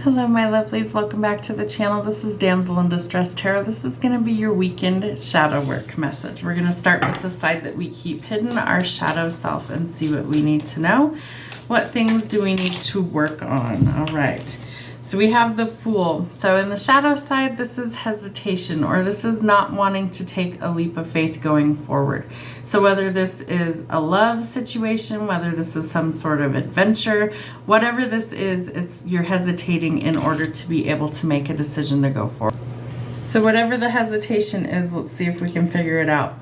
Hello my lovelies, welcome back to the channel. This is Damsel in Distress Tarot. This is going to be your weekend shadow work message. We're going to start with the side that we keep hidden, our shadow self, and see what we need to know. What things do we need to work on? All right. So we have the Fool. So in the shadow side, this is hesitation, or this is not wanting to take a leap of faith going forward. So whether this is a love situation, whether this is some sort of adventure, whatever this is, you're hesitating in order to be able to make a decision to go forward. So whatever the hesitation is, let's see if we can figure it out.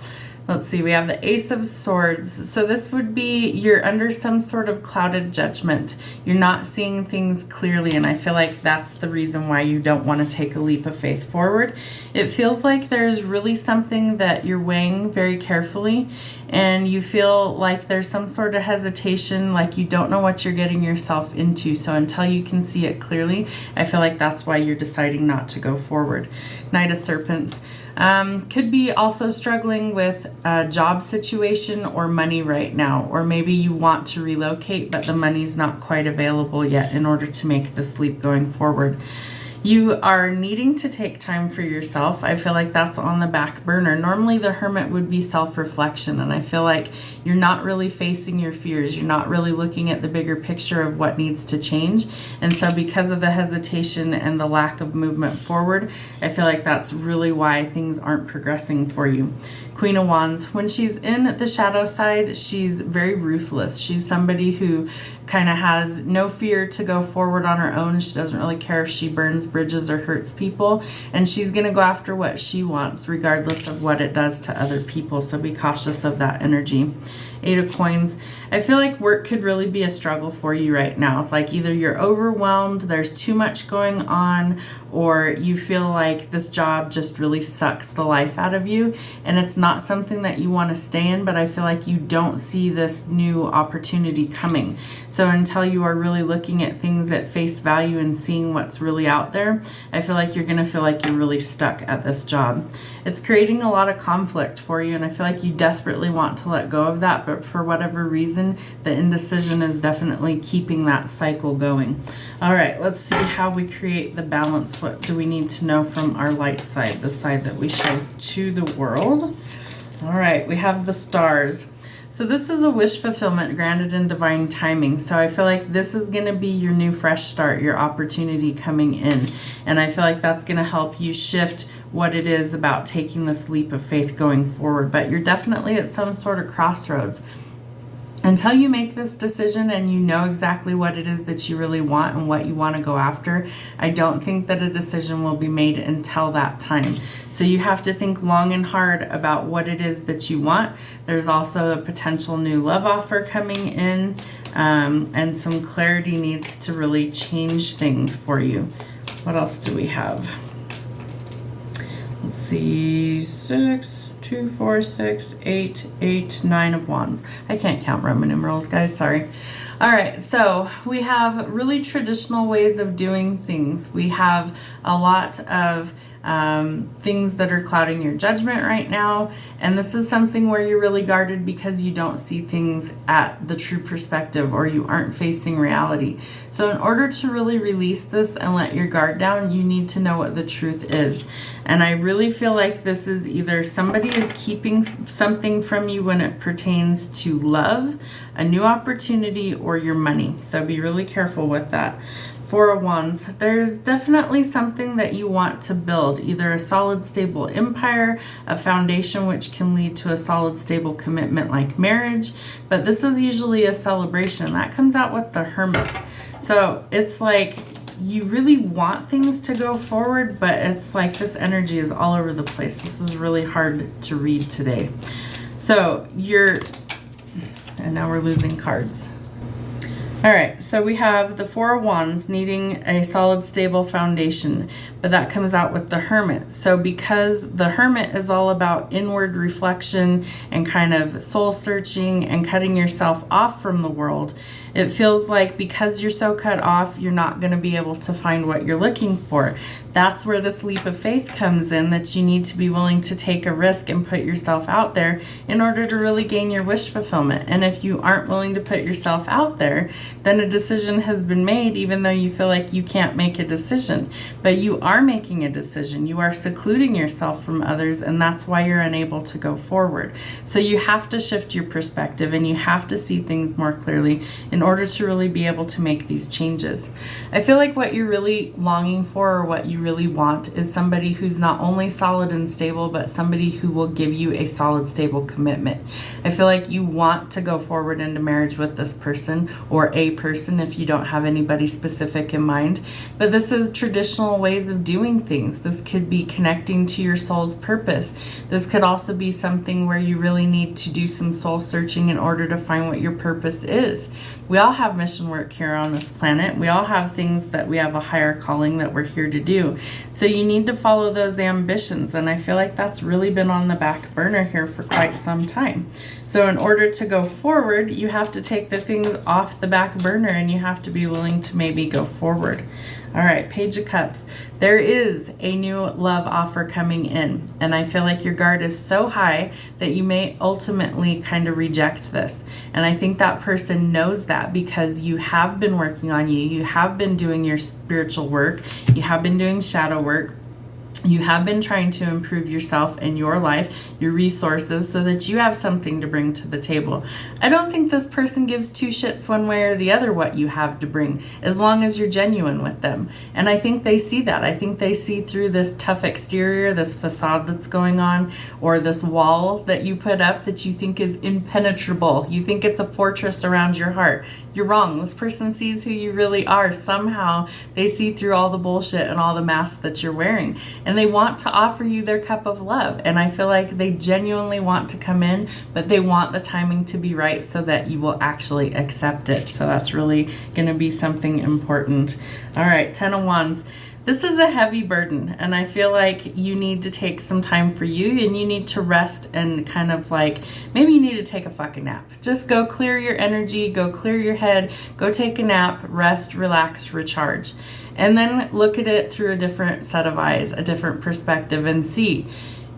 Let's see, we have the Ace of Swords. So this would be you're under some sort of clouded judgment. You're not seeing things clearly, and I feel like that's the reason why you don't want to take a leap of faith forward. It feels like there's really something that you're weighing very carefully, and you feel like there's some sort of hesitation, like you don't know what you're getting yourself into. So until you can see it clearly, I feel like that's why you're deciding not to go forward. Knight of Serpents. Could be also struggling with a job situation or money right now, or maybe you want to relocate but the money's not quite available yet in order to make this leap going forward. You are needing to take time for yourself. I feel like that's on the back burner. Normally the Hermit would be self-reflection, and I feel like you're not really facing your fears. You're not really looking at the bigger picture of what needs to change. And so because of the hesitation and the lack of movement forward, I feel like that's really why things aren't progressing for you. Queen of Wands, when she's in the shadow side, she's very ruthless. She's somebody who kind of has no fear to go forward on her own. She doesn't really care if she burns bridges or hurts people, and she's going to go after what she wants regardless of what it does to other people. So be cautious of that energy. Eight of Coins. I feel like work could really be a struggle for you right now. Like either you're overwhelmed, there's too much going on, or you feel like this job just really sucks the life out of you and it's not something that you want to stay in, but I feel like you don't see this new opportunity coming. So until you are really looking at things at face value and seeing what's really out there, I feel like you're going to feel like you're really stuck at this job. It's creating a lot of conflict for you, and I feel like you desperately want to let go of that, but for whatever reason, the indecision is definitely keeping that cycle going. All right, let's see how we create the balance. What do we need to know from our light side, the side that we show to the world? All right, we have the Stars. So this is a wish fulfillment granted in divine timing. So I feel like this is going to be your new fresh start, your opportunity coming in. And I feel like that's going to help you shift what it is about taking this leap of faith going forward. But you're definitely at some sort of crossroads. Until you make this decision and you know exactly what it is that you really want and what you want to go after, I don't think that a decision will be made until that time. So you have to think long and hard about what it is that you want. There's also a potential new love offer coming in, and some clarity needs to really change things for you. What else do we have? Let's see, 6, 2, 4, 6, 8, 8, 9 of Wands. I can't count Roman numerals, guys, sorry. All right, so we have really traditional ways of doing things. We have a lot of things that are clouding your judgment right now, and this is something where you're really guarded because you don't see things at the true perspective, or you aren't facing reality. So in order to really release this and let your guard down, you need to know what the truth is. And I really feel like this is either somebody is keeping something from you when it pertains to love, a new opportunity, or your money. So be really careful with that. Four of Wands, there's definitely something that you want to build, either a solid, stable empire, a foundation which can lead to a solid, stable commitment like marriage, but this is usually a celebration. That comes out with the Hermit. So it's like you really want things to go forward, but it's like this energy is all over the place. This is really hard to read today. So and now we're losing cards. All right, so we have the Four of Wands needing a solid, stable foundation, but that comes out with the Hermit. So because the Hermit is all about inward reflection and kind of soul searching and cutting yourself off from the world, it feels like because you're so cut off, you're not going to be able to find what you're looking for. That's where this leap of faith comes in, that you need to be willing to take a risk and put yourself out there in order to really gain your wish fulfillment. And if you aren't willing to put yourself out there, then a decision has been made, even though you feel like you can't make a decision. But you are making a decision. You are secluding yourself from others, and that's why you're unable to go forward. So you have to shift your perspective, and you have to see things more clearly in order to really be able to make these changes. I feel like what you're really longing for, or what you really want, is somebody who's not only solid and stable, but somebody who will give you a solid, stable commitment. I feel like you want to go forward into marriage with this person, or a person if you don't have anybody specific in mind. But this is traditional ways of doing things. This could be connecting to your soul's purpose. This could also be something where you really need to do some soul searching in order to find what your purpose is. We all have mission work here on this planet. We all have things that we have a higher calling that we're here to do. So you need to follow those ambitions. And I feel like that's really been on the back burner here for quite some time. So in order to go forward, you have to take the things off the back burner, and you have to be willing to maybe go forward. All right, Page of Cups. There is a new love offer coming in, and I feel like your guard is so high that you may ultimately kind of reject this. And I think that person knows that, because you have been working on you. You have been doing your spiritual work. You have been doing shadow work. You have been trying to improve yourself and your life, your resources, so that you have something to bring to the table. I don't think this person gives two shits one way or the other what you have to bring, as long as you're genuine with them. And I think they see that. I think they see through this tough exterior, this facade that's going on, or this wall that you put up that you think is impenetrable. You think it's a fortress around your heart. You're wrong. This person sees who you really are. Somehow they see through all the bullshit and all the masks that you're wearing. And they want to offer you their cup of love. And I feel like they genuinely want to come in, but they want the timing to be right so that you will actually accept it. So that's really going to be something important. All right, 10 of Wands. This is a heavy burden, and I feel like you need to take some time for you, and you need to rest, and kind of like, maybe you need to take a fucking nap. Just go clear your energy, go clear your head, go take a nap, rest, relax, recharge. And then look at it through a different set of eyes, a different perspective, and see,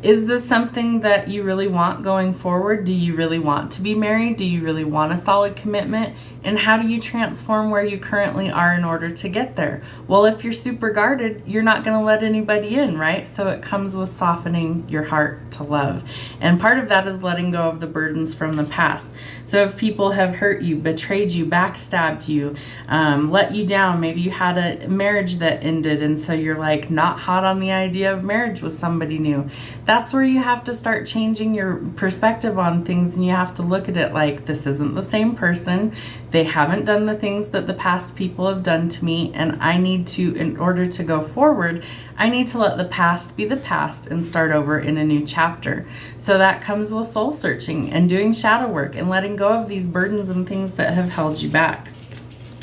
is this something that you really want going forward? Do you really want to be married? Do you really want a solid commitment? And how do you transform where you currently are in order to get there? Well, if you're super guarded, you're not going to let anybody in, right? So it comes with softening your heart to love. And part of that is letting go of the burdens from the past. So if people have hurt you, betrayed you, backstabbed you, let you down, maybe you had a marriage that ended, and so you're like not hot on the idea of marriage with somebody new. That's where you have to start changing your perspective on things, and you have to look at it like, this isn't the same person. They haven't done the things that the past people have done to me, and I need to, in order to go forward, I need to let the past be the past and start over in a new chapter. So that comes with soul searching and doing shadow work and letting go of these burdens and things that have held you back.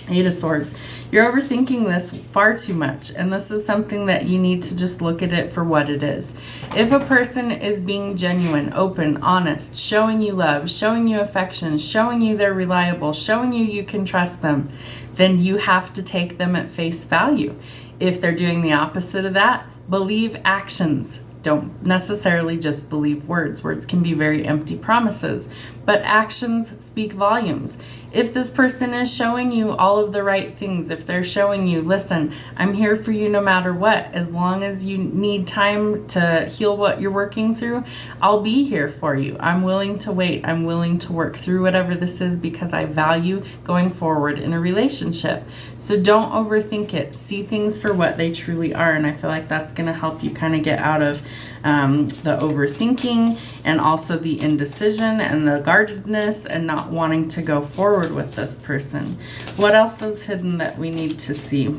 8 of Swords. You're overthinking this far too much, and this is something that you need to just look at it for what it is. If a person is being genuine, open, honest, showing you love, showing you affection, showing you they're reliable, showing you can trust them, then you have to take them at face value. If they're doing the opposite of that, believe actions. Don't necessarily just believe words. Words can be very empty promises, but actions speak volumes. If this person is showing you all of the right things, if they're showing you, listen, I'm here for you no matter what, as long as you need time to heal what you're working through, I'll be here for you. I'm willing to wait. I'm willing to work through whatever this is because I value going forward in a relationship. So don't overthink it. See things for what they truly are. And I feel like that's going to help you kind of get out of the overthinking, and also the indecision and the guardedness and not wanting to go forward with this person. What else is hidden that we need to see?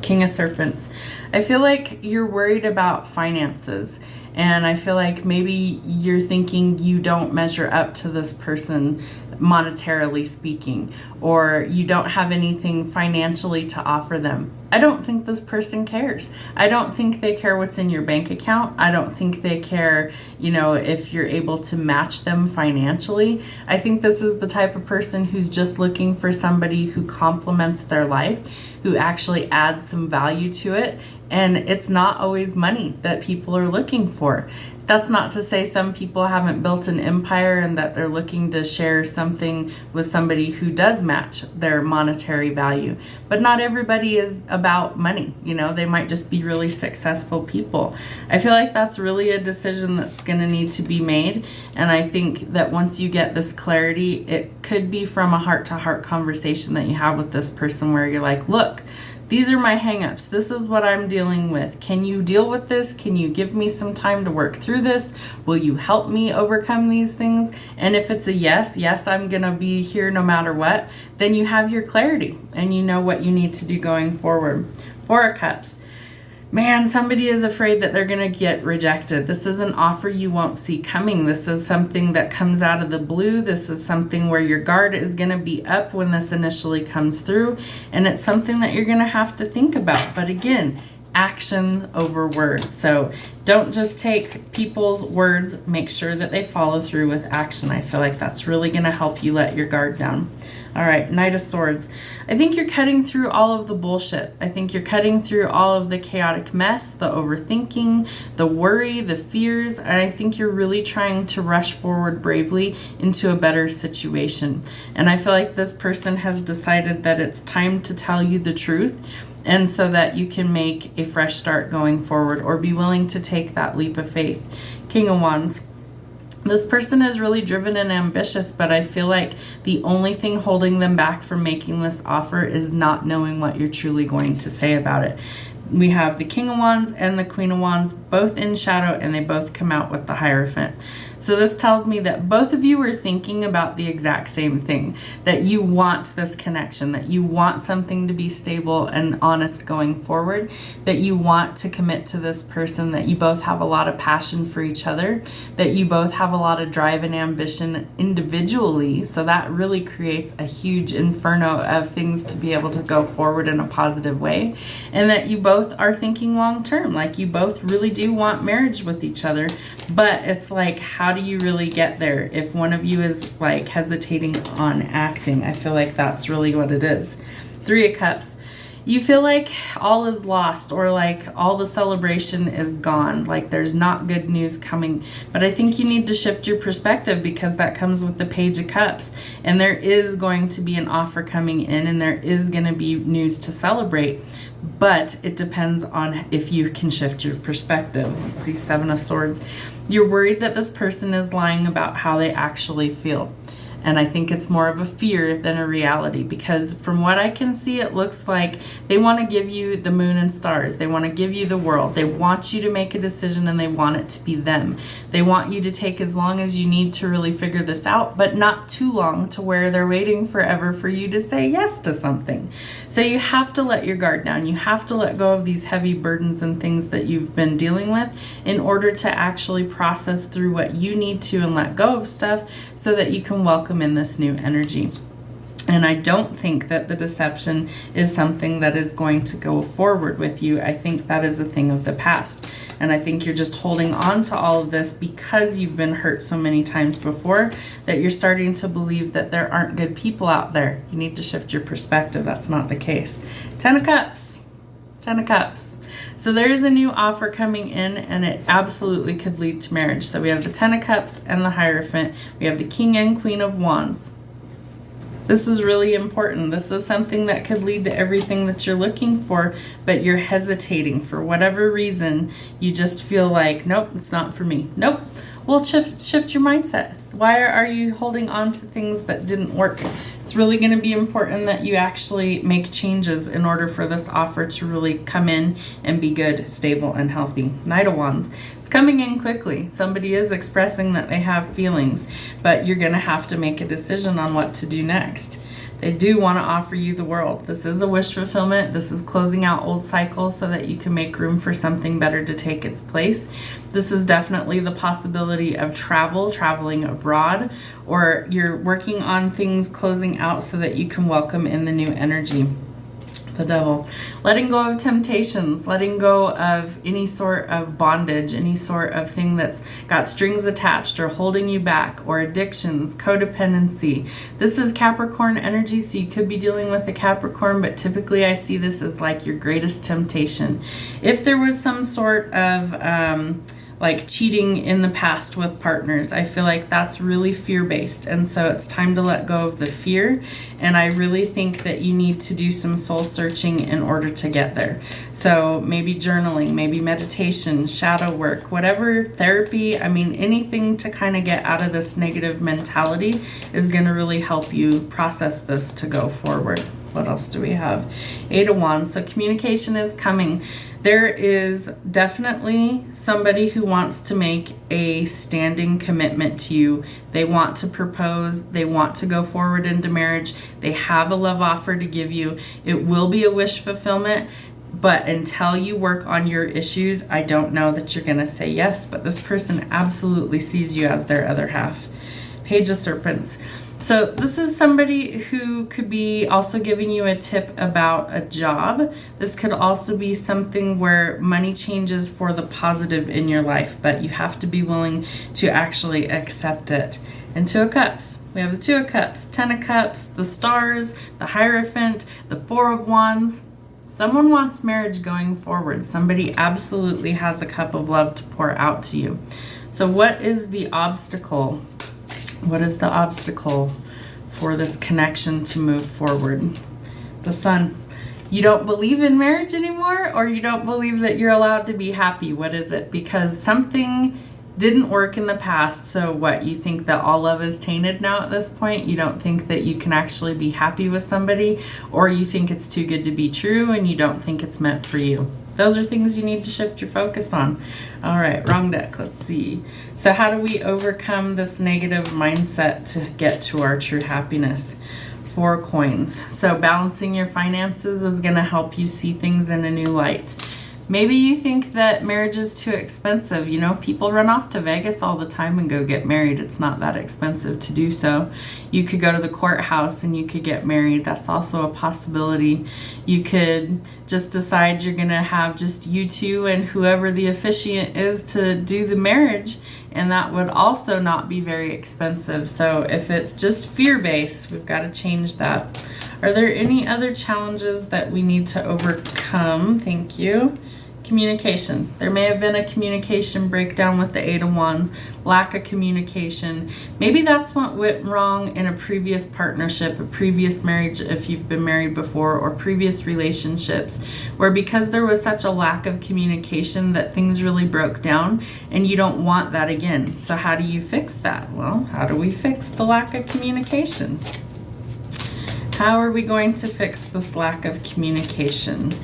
King of Serpents. I feel like you're worried about finances, and I feel like maybe you're thinking you don't measure up to this person monetarily speaking, or you don't have anything financially to offer them. I don't think this person cares. I don't think they care what's in your bank account. I don't think they care, if you're able to match them financially. I think this is the type of person who's just looking for somebody who complements their life, who actually adds some value to it, And it's not always money that people are looking for. That's not to say some people haven't built an empire and that they're looking to share something with somebody who does match their monetary value. But not everybody is about money. You know, they might just be really successful people. I feel like that's really a decision that's going to need to be made. And I think that once you get this clarity, it could be from a heart-to-heart conversation that you have with this person where you're like, look, these are my hangups. This is what I'm dealing with. Can you deal with this? Can you give me some time to work through this? Will you help me overcome these things? And if it's a yes, I'm gonna be here no matter what, then you have your clarity and you know what you need to do going forward. Four of Cups. Man, somebody is afraid that they're going to get rejected. This is an offer you won't see coming. This is something that comes out of the blue. This is something where your guard is going to be up when this initially comes through. And it's something that you're going to have to think about. But again, action over words. So don't just take people's words. Make sure that they follow through with action. I feel like that's really going to help you let your guard down. All right, Knight of Swords. I think you're cutting through all of the bullshit. I think you're cutting through all of the chaotic mess, the overthinking, the worry, the fears, and I think you're really trying to rush forward bravely into a better situation. And I feel like this person has decided that it's time to tell you the truth, and so that you can make a fresh start going forward or be willing to take that leap of faith. King of Wands. This person is really driven and ambitious, but I feel like the only thing holding them back from making this offer is not knowing what you're truly going to say about it. We have the King of Wands and the Queen of Wands both in shadow, and they both come out with the Hierophant. So this tells me that both of you are thinking about the exact same thing, that you want this connection, that you want something to be stable and honest going forward, that you want to commit to this person, that you both have a lot of passion for each other, that you both have a lot of drive and ambition individually. So that really creates a huge inferno of things to be able to go forward in a positive way, and that you both are thinking long term, like you both really do want marriage with each other. But it's like, how do you really get there if one of you is like hesitating on acting? I feel like that's really what it is. Three of Cups. You feel like all is lost, or like all the celebration is gone, like there's not good news coming. But I think you need to shift your perspective, because that comes with the Page of Cups, and there is going to be an offer coming in, and there is going to be news to celebrate. But it depends on if you can shift your perspective. Let's see, Seven of Swords. You're worried that this person is lying about how they actually feel. And I think it's more of a fear than a reality, because from what I can see, it looks like they want to give you the moon and stars. They want to give you the world. They want you to make a decision, and they want it to be them. They want you to take as long as you need to really figure this out, but not too long to where they're waiting forever for you to say yes to something. So you have to let your guard down. You have to let go of these heavy burdens and things that you've been dealing with in order to actually process through what you need to and let go of stuff, so that you can welcome in this new energy. And I don't think that the deception is something that is going to go forward with you. I think that is a thing of the past. And I think you're just holding on to all of this because you've been hurt so many times before, that you're starting to believe that there aren't good people out there. You need to shift your perspective. That's not the case. Ten of Cups. Ten of Cups. So there is a new offer coming in, and it absolutely could lead to marriage. So we have the Ten of Cups and the Hierophant. We have the King and Queen of Wands. This is really important. This is something that could lead to everything that you're looking for, but you're hesitating for whatever reason. You just feel like, nope, it's not for me. Nope. Well, shift your mindset. Why are you holding on to things that didn't work? It's really going to be important that you actually make changes in order for this offer to really come in and be good, stable, and healthy. Knight of Wands. It's coming in quickly. Somebody is expressing that they have feelings, but you're going to have to make a decision on what to do next. They do want to offer you the world. This is a wish fulfillment. This is closing out old cycles so that you can make room for something better to take its place. This is definitely the possibility of traveling abroad, or you're working on things closing out so that you can welcome in the new energy. The Devil. Letting go of temptations, letting go of any sort of bondage, any sort of thing that's got strings attached or holding you back, or addictions, codependency. This is Capricorn energy, so you could be dealing with a Capricorn, but typically I see this as like your greatest temptation. If there was some sort of like cheating in the past with partners, I feel like that's really fear-based, and so it's time to let go of the fear. And I really think that you need to do some soul searching in order to get there. So maybe journaling, maybe meditation, shadow work, whatever, therapy. I mean, anything to kind of get out of this negative mentality is going to really help you process this to go forward. What else do we have? 8 of Wands. So communication is coming. There is definitely somebody who wants to make a standing commitment to you. They want to propose. They want to go forward into marriage. They have a love offer to give you. It will be a wish fulfillment, but until you work on your issues, I don't know that you're going to say yes, but this person absolutely sees you as their other half. Page of Serpents. So this is somebody who could be also giving you a tip about a job. This could also be something where money changes for the positive in your life, but you have to be willing to actually accept it. And 2 of Cups. We have the 2 of Cups, 10 of Cups, the Stars, the Hierophant, the 4 of Wands. Someone wants marriage going forward. Somebody absolutely has a cup of love to pour out to you. So what is the obstacle? What is the obstacle for this connection to move forward? The Sun. You don't believe in marriage anymore, or you don't believe that you're allowed to be happy? What is it? Because something didn't work in the past. So what? You think that all love is tainted now at this point? You don't think that you can actually be happy with somebody, or you think it's too good to be true and you don't think it's meant for you? Those are things you need to shift your focus on. All right, wrong deck. Let's see. So how do we overcome this negative mindset to get to our true happiness? 4 coins. So balancing your finances is going to help you see things in a new light. Maybe you think that marriage is too expensive. You know, people run off to Vegas all the time and go get married. It's not that expensive to do so. You could go to the courthouse and you could get married. That's also a possibility. You could just decide you're going to have just you two and whoever the officiant is to do the marriage, and that would also not be very expensive. So if it's just fear-based, we've got to change that. Are there any other challenges that we need to overcome? Thank you. Communication. There may have been a communication breakdown with the 8 of Wands, lack of communication. Maybe that's what went wrong in a previous partnership, a previous marriage if you've been married before, or previous relationships, where because there was such a lack of communication that things really broke down, and you don't want that again. So how do you fix that? Well, how do we fix the lack of communication? How are we going to fix this lack of communication?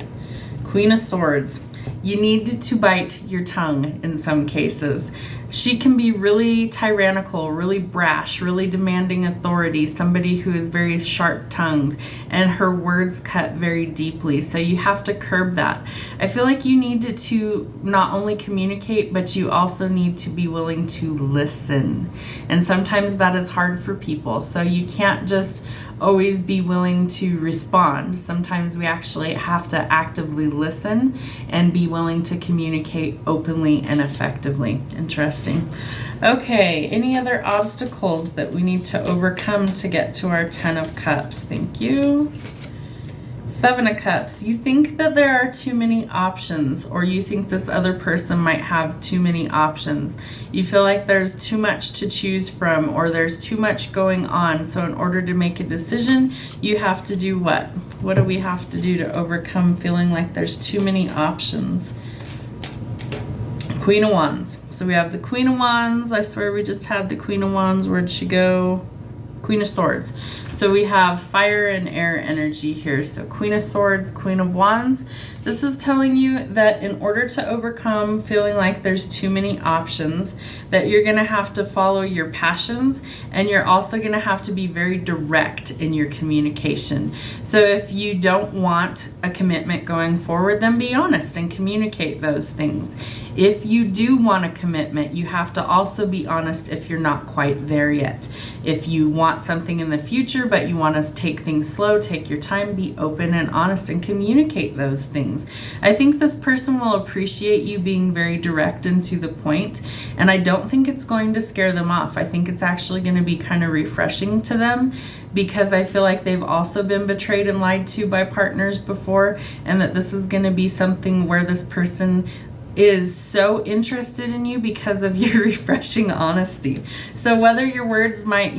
Queen of Swords. You need to bite your tongue in some cases. She can be really tyrannical, really brash, really demanding authority, somebody who is very sharp-tongued, and her words cut very deeply. So you have to curb that. I feel like you need to not only communicate, but you also need to be willing to listen. And sometimes that is hard for people. So you can't just always be willing to respond. Sometimes we actually have to actively listen and be willing to communicate openly and effectively. Interesting. Okay, any other obstacles that we need to overcome to get to our 10 of Cups? Thank you. 7 of Cups. You think that there are too many options, or you think this other person might have too many options. You feel like there's too much to choose from, or there's too much going on. So in order to make a decision, you have to do what? What do we have to do to overcome feeling like there's too many options? Queen of Wands. So we have the Queen of Wands. I swear we just had the Queen of Wands. Where'd she go? Queen of Swords. So we have fire and air energy here. So Queen of Swords, Queen of Wands. This is telling you that in order to overcome feeling like there's too many options, that you're going to have to follow your passions, and you're also going to have to be very direct in your communication. So if you don't want a commitment going forward, then be honest and communicate those things. If you do want a commitment, you have to also be honest if you're not quite there yet. If you want something in the future, but you want to take things slow, take your time, be open and honest and communicate those things. I think this person will appreciate you being very direct and to the point, and I don't think it's going to scare them off. I think it's actually going to be kind of refreshing to them, because I feel like they've also been betrayed and lied to by partners before, and that this is going to be something where this person is so interested in you because of your refreshing honesty. So whether your words might,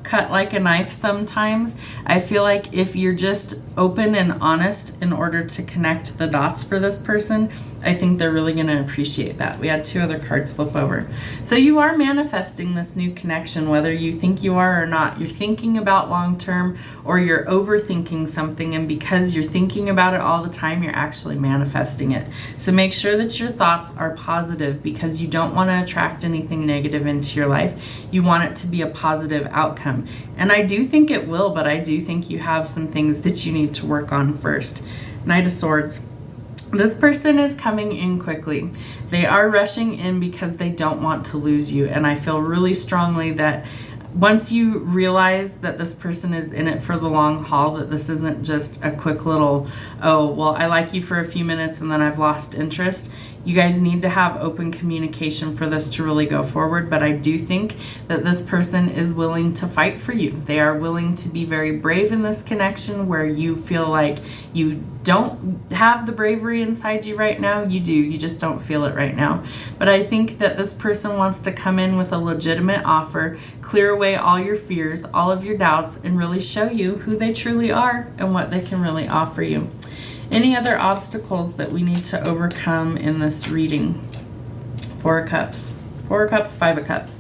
cut like a knife sometimes, I feel like if you're just open and honest in order to connect the dots for this person, I think they're really going to appreciate that. We had 2 other cards flip over. So you are manifesting this new connection, whether you think you are or not. You're thinking about long term, or you're overthinking something, and because you're thinking about it all the time, you're actually manifesting it. So make sure that your thoughts are positive, because you don't want to attract anything negative into your life. You want it to be a positive outcome. And I do think it will, but I do think you have some things that you need to work on first. Knight of Swords. This person is coming in quickly. They are rushing in because they don't want to lose you. And I feel really strongly that once you realize that this person is in it for the long haul, that this isn't just a quick little, oh, well, I like you for a few minutes and then I've lost interest. You guys need to have open communication for this to really go forward. But I do think that this person is willing to fight for you. They are willing to be very brave in this connection, where you feel like you don't have the bravery inside you right now. You do, you just don't feel it right now. But I think that this person wants to come in with a legitimate offer, clear away all your fears, all of your doubts, and really show you who they truly are and what they can really offer you. Any other obstacles that we need to overcome in this reading? 4 of Cups. 4 of Cups, 5 of Cups.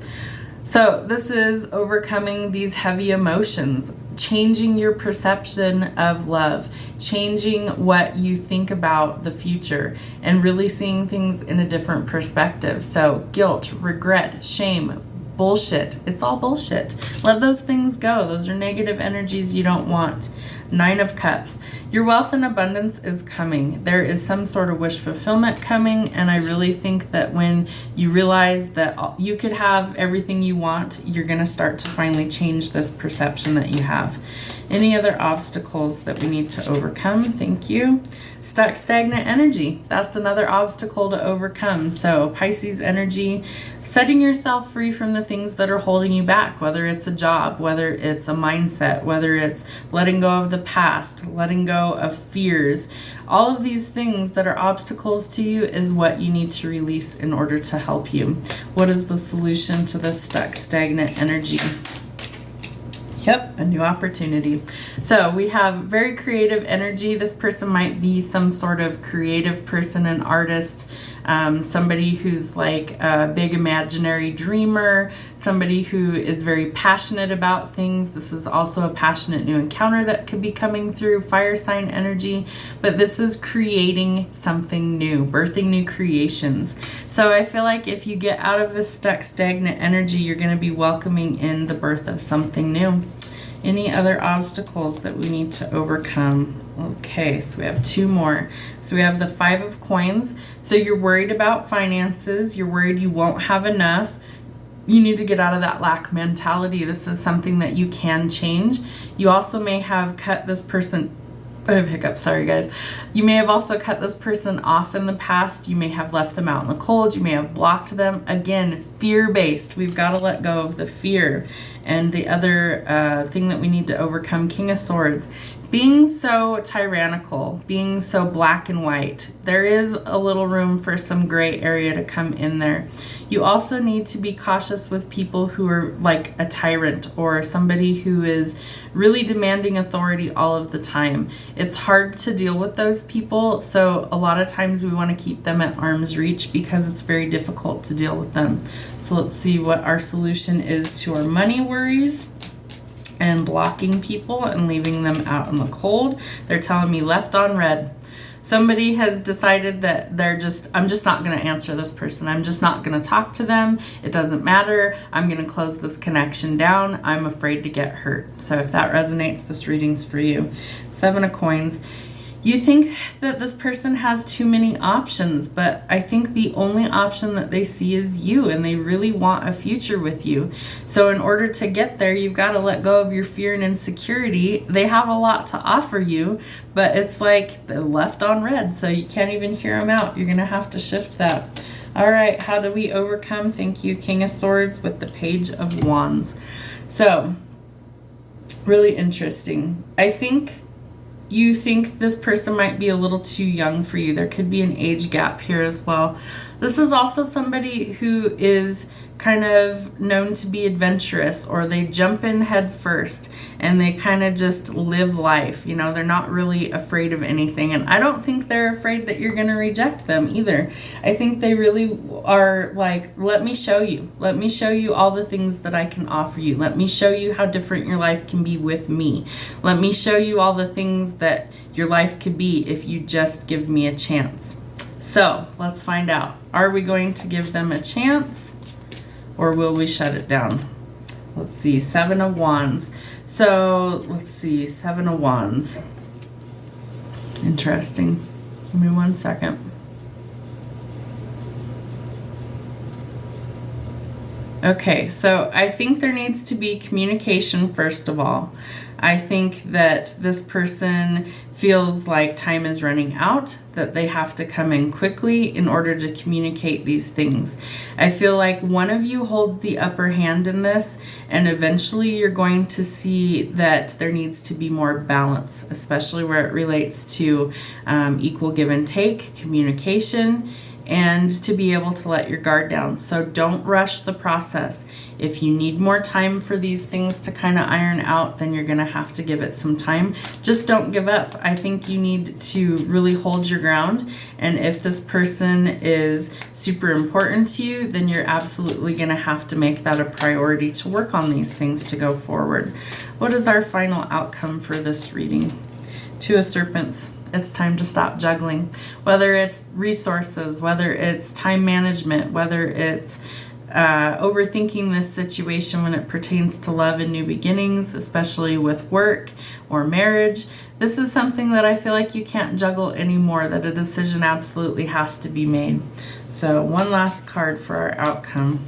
So this is overcoming these heavy emotions, changing your perception of love, changing what you think about the future, and really seeing things in a different perspective. So guilt, regret, shame, bullshit. It's all bullshit. Let those things go. Those are negative energies you don't want. 9 of Cups. Your wealth and abundance is coming. There is some sort of wish fulfillment coming, and I really think that when you realize that you could have everything you want, you're going to start to finally change this perception that you have. Any other obstacles that we need to overcome? Thank you. Stuck, stagnant energy. That's another obstacle to overcome. So Pisces energy, setting yourself free from the things that are holding you back, whether it's a job, whether it's a mindset, whether it's letting go of the past, letting go of fears. All of these things that are obstacles to you is what you need to release in order to help you. What is the solution to this stuck, stagnant energy? Yep, a new opportunity. So we have very creative energy. This person might be some sort of creative person, an artist, somebody who's like a big imaginary dreamer, somebody who is very passionate about things. This is also a passionate new encounter that could be coming through, fire sign energy, but this is creating something new, birthing new creations. So I feel like if you get out of this stuck, stagnant energy, you're going to be welcoming in the birth of something new. Any other obstacles that we need to overcome? Okay, so we have 2 more. So we have the 5 of Coins. So you're worried about finances. You're worried you won't have enough. You need to get out of that lack mentality. This is something that you can change. You also may have cut this person, I have hiccups, sorry guys. You may have also cut this person off in the past. You may have left them out in the cold. You may have blocked them. Again, fear-based. We've got to let go of the fear. And the other thing that we need to overcome, King of Swords. Being so tyrannical, being so black and white, there is a little room for some gray area to come in there. You also need to be cautious with people who are like a tyrant or somebody who is really demanding authority all of the time. It's hard to deal with those people, so a lot of times we want to keep them at arm's reach because it's very difficult to deal with them. So let's see what our solution is to our money worries and blocking people and leaving them out in the cold. They're telling me left on red. Somebody has decided that I'm just not going to answer this person. I'm just not going to talk to them. It doesn't matter. I'm going to close this connection down. I'm afraid to get hurt. So if that resonates, this reading's for you. 7 of Coins. You think that this person has too many options, but I think the only option that they see is you, and they really want a future with you. So in order to get there, you've got to let go of your fear and insecurity. They have a lot to offer you, but it's like they're left on red, so you can't even hear them out. You're going to have to shift that. All right, how do we overcome? Thank you, King of Swords with the Page of Wands. So, really interesting. I think you think this person might be a little too young for you. There could be an age gap here as well. This is also somebody who is kind of known to be adventurous, or they jump in head first and they kind of just live life. You know, they're not really afraid of anything. And I don't think they're afraid that you're going to reject them either. I think they really are like, let me show you. Let me show you all the things that I can offer you. Let me show you how different your life can be with me. Let me show you all the things that your life could be if you just give me a chance. So let's find out. Are we going to give them a chance, or will we shut it down? Let's see, 7 of Wands. So let's see, 7 of Wands. Interesting. Give me 1 second. Okay, so I think there needs to be communication first of all. I think that this person feels like time is running out, that they have to come in quickly in order to communicate these things. I feel like one of you holds the upper hand in this, and eventually you're going to see that there needs to be more balance, especially where it relates to equal give and take, communication, and to be able to let your guard down. So don't rush the process. If you need more time for these things to kind of iron out, then you're going to have to give it some time. Just don't give up. I think you need to really hold your ground. And if this person is super important to you, then you're absolutely going to have to make that a priority to work on these things to go forward. What is our final outcome for this reading? 2 of Serpents. It's time to stop juggling. Whether it's resources, whether it's time management, whether it's overthinking this situation when it pertains to love and new beginnings, especially with work or marriage. This is something that I feel like you can't juggle anymore, that a decision absolutely has to be made. So one last card for our outcome.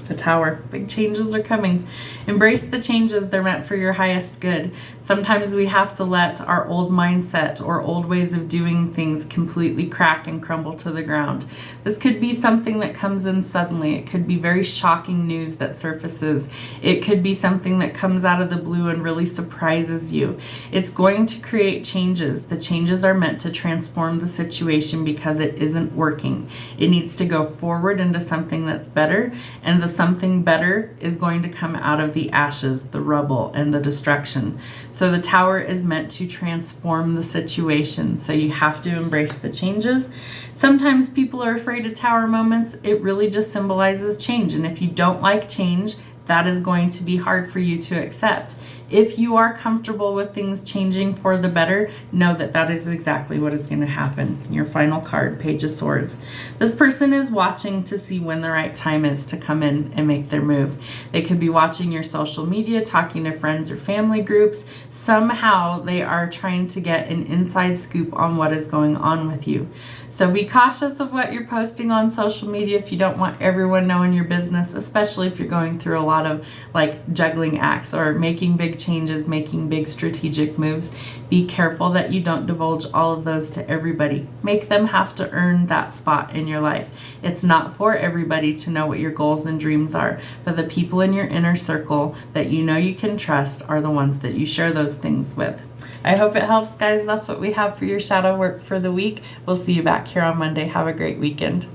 The Tower. Big changes are coming. Embrace the changes. They're meant for your highest good. Sometimes we have to let our old mindset or old ways of doing things completely crack and crumble to the ground. This could be something that comes in suddenly. It could be very shocking news that surfaces. It could be something that comes out of the blue and really surprises you. It's going to create changes. The changes are meant to transform the situation because it isn't working. It needs to go forward into something that's better, and the something better is going to come out of the ashes, the rubble, and the destruction. So the Tower is meant to transform the situation. So you have to embrace the changes. Sometimes people are afraid of Tower moments. It really just symbolizes change. And if you don't like change, that is going to be hard for you to accept. If you are comfortable with things changing for the better, know that that is exactly what is going to happen. Your final card, Page of Swords. This person is watching to see when the right time is to come in and make their move. They could be watching your social media, talking to friends or family groups. Somehow they are trying to get an inside scoop on what is going on with you. So be cautious of what you're posting on social media if you don't want everyone knowing your business, especially if you're going through a lot of like juggling acts or making big changes, making big strategic moves. Be careful that you don't divulge all of those to everybody. Make them have to earn that spot in your life. It's not for everybody to know what your goals and dreams are, but the people in your inner circle that you know you can trust are the ones that you share those things with. I hope it helps, guys. That's what we have for your shadow work for the week. We'll see you back here on Monday. Have a great weekend.